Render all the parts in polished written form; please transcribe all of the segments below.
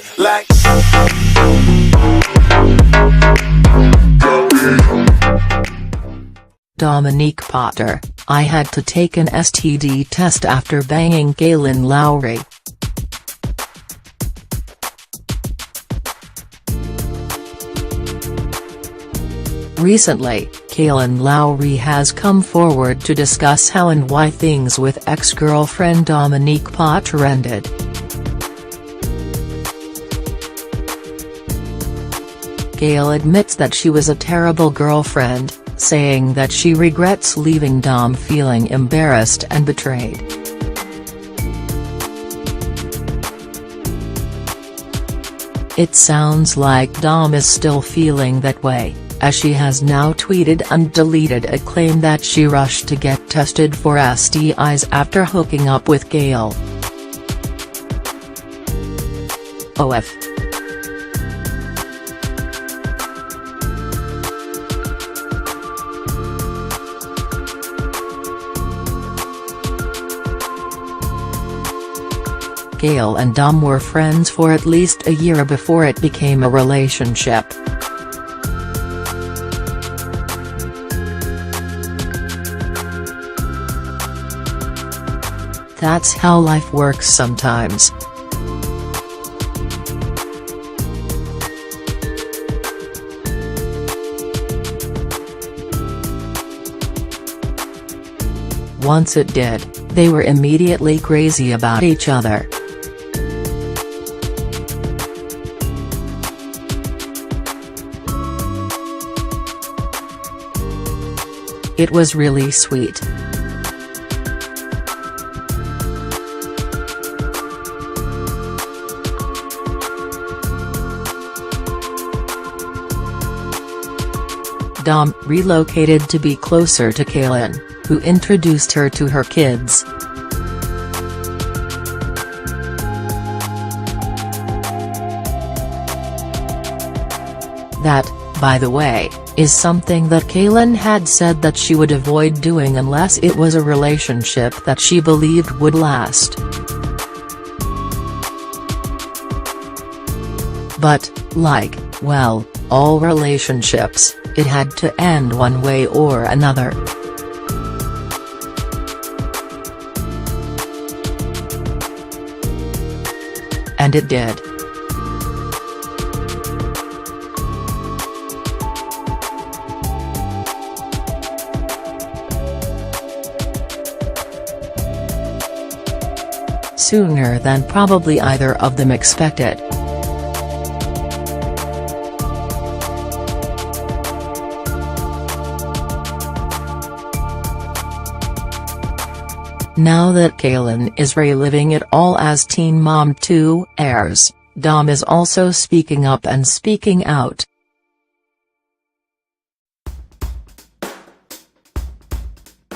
it like. Dominique Potter, I had to take an STD test after banging Kailyn Lowry. Recently, Kailyn Lowry has come forward to discuss how and why things with ex-girlfriend Dominique Potter ended. Kail admits that she was a terrible girlfriend, saying that she regrets leaving Dom feeling embarrassed and betrayed. It sounds like Dom is still feeling that way, as she has now tweeted and deleted a claim that she rushed to get tested for STIs after hooking up with Kail. OF. Kail and Dom were friends for at least a year before it became a relationship. That's how life works sometimes. Once it did, they were immediately crazy about each other. It was really sweet. Dom relocated to be closer to Kailyn, who introduced her to her kids. That, by the way, is something that Kailyn had said that she would avoid doing unless it was a relationship that she believed would last. But, like, well, all relationships, it had to end one way or another. And it did. Sooner than probably either of them expected. Now that Kailyn is reliving it all as Teen Mom 2 airs, Dom is also speaking up and speaking out.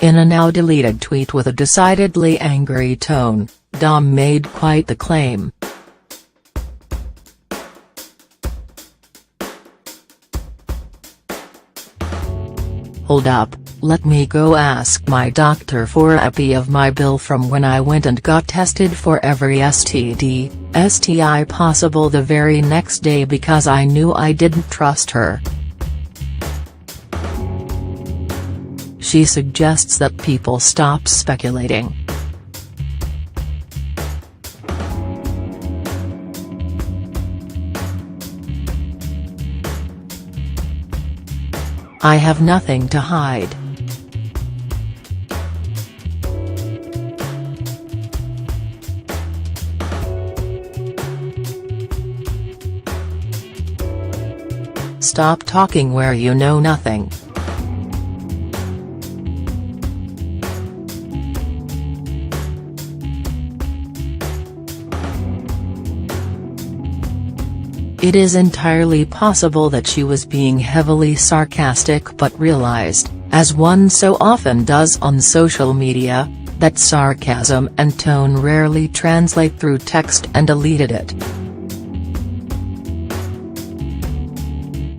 In a now-deleted tweet with a decidedly angry tone, Dom made quite the claim. Hold up, let me go ask my doctor for a copy of my bill from when I went and got tested for every STD, STI possible the very next day because I knew I didn't trust her. She suggests that people stop speculating. I have nothing to hide. Stop talking where you know nothing. It is entirely possible that she was being heavily sarcastic but realized, as one so often does on social media, that sarcasm and tone rarely translate through text and deleted it.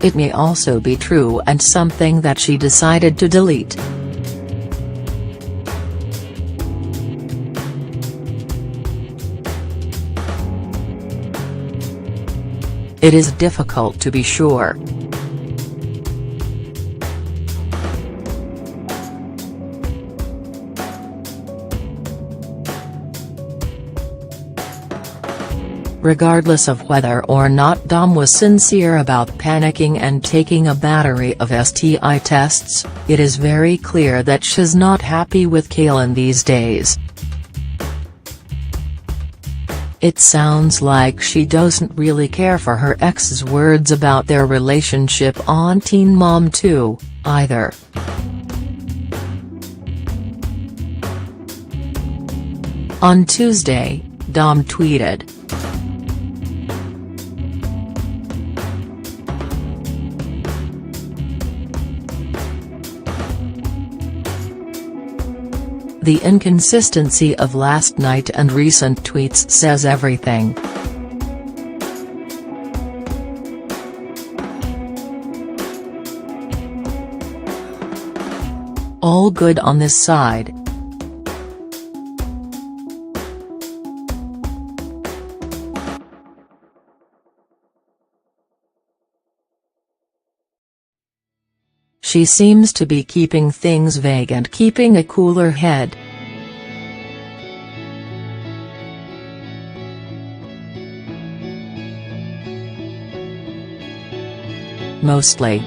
It may also be true and something that she decided to delete. It is difficult to be sure. Regardless of whether or not Dom was sincere about panicking and taking a battery of STI tests, it is very clear that she's not happy with Kailyn these days. It sounds like she doesn't really care for her ex's words about their relationship on Teen Mom 2, either. On Tuesday, Dom tweeted, "The inconsistency of last night and recent tweets says everything. All good on this side. She seems to be keeping things vague and keeping a cooler head. Mostly.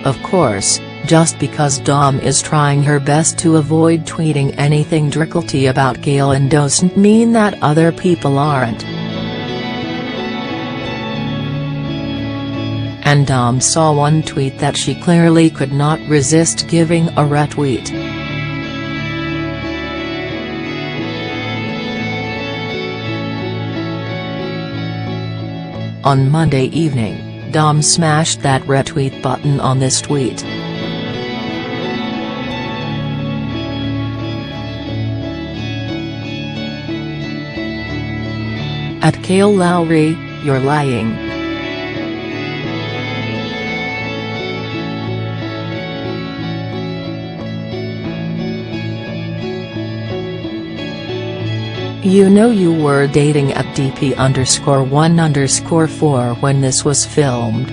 Of course, just because Dom is trying her best to avoid tweeting anything difficult about Kailyn doesn't mean that other people aren't. And Dom saw one tweet that she clearly could not resist giving a retweet. On Monday evening, Dom smashed that retweet button on this tweet. At Kailyn Lowry, you're lying. You know you were dating at DP_1_4 when this was filmed.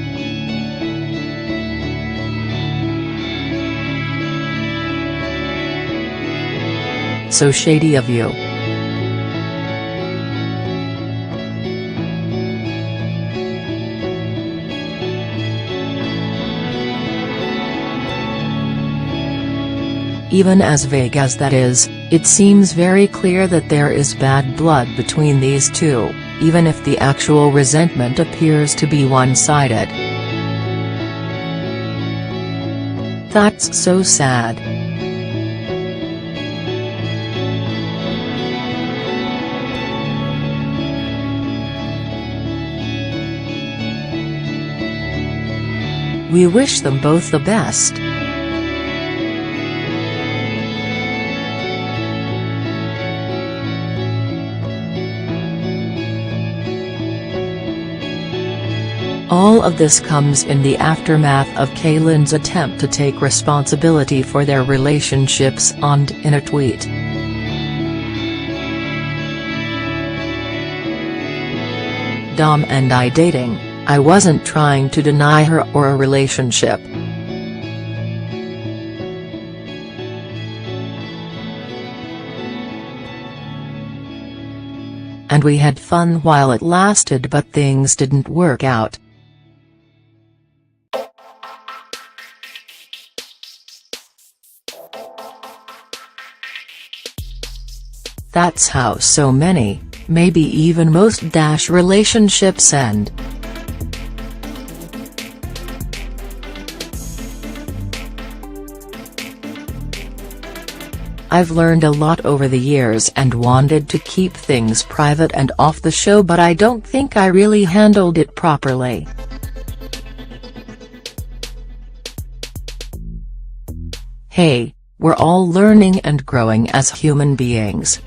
So shady of you. Even as vague as that is, it seems very clear that there is bad blood between these two, even if the actual resentment appears to be one-sided. That's so sad. We wish them both the best. All of this comes in the aftermath of Kailyn's attempt to take responsibility for their relationships and in a tweet. Dom and I dating, I wasn't trying to deny her or a relationship. And we had fun while it lasted, but things didn't work out. That's how so many, maybe even most relationships end. I've learned a lot over the years and wanted to keep things private and off the show, but I don't think I really handled it properly. Hey, we're all learning and growing as human beings.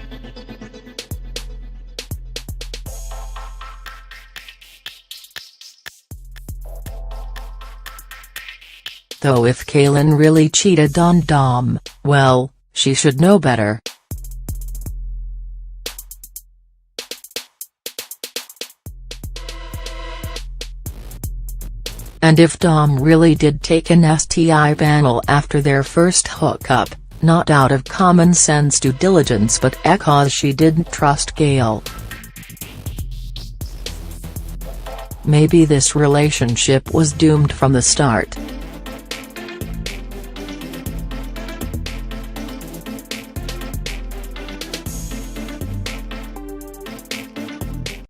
Though if Kailyn really cheated on Dom, well, she should know better. And if Dom really did take an STI panel after their first hookup, not out of common sense due diligence but because she didn't trust Kail. Maybe this relationship was doomed from the start.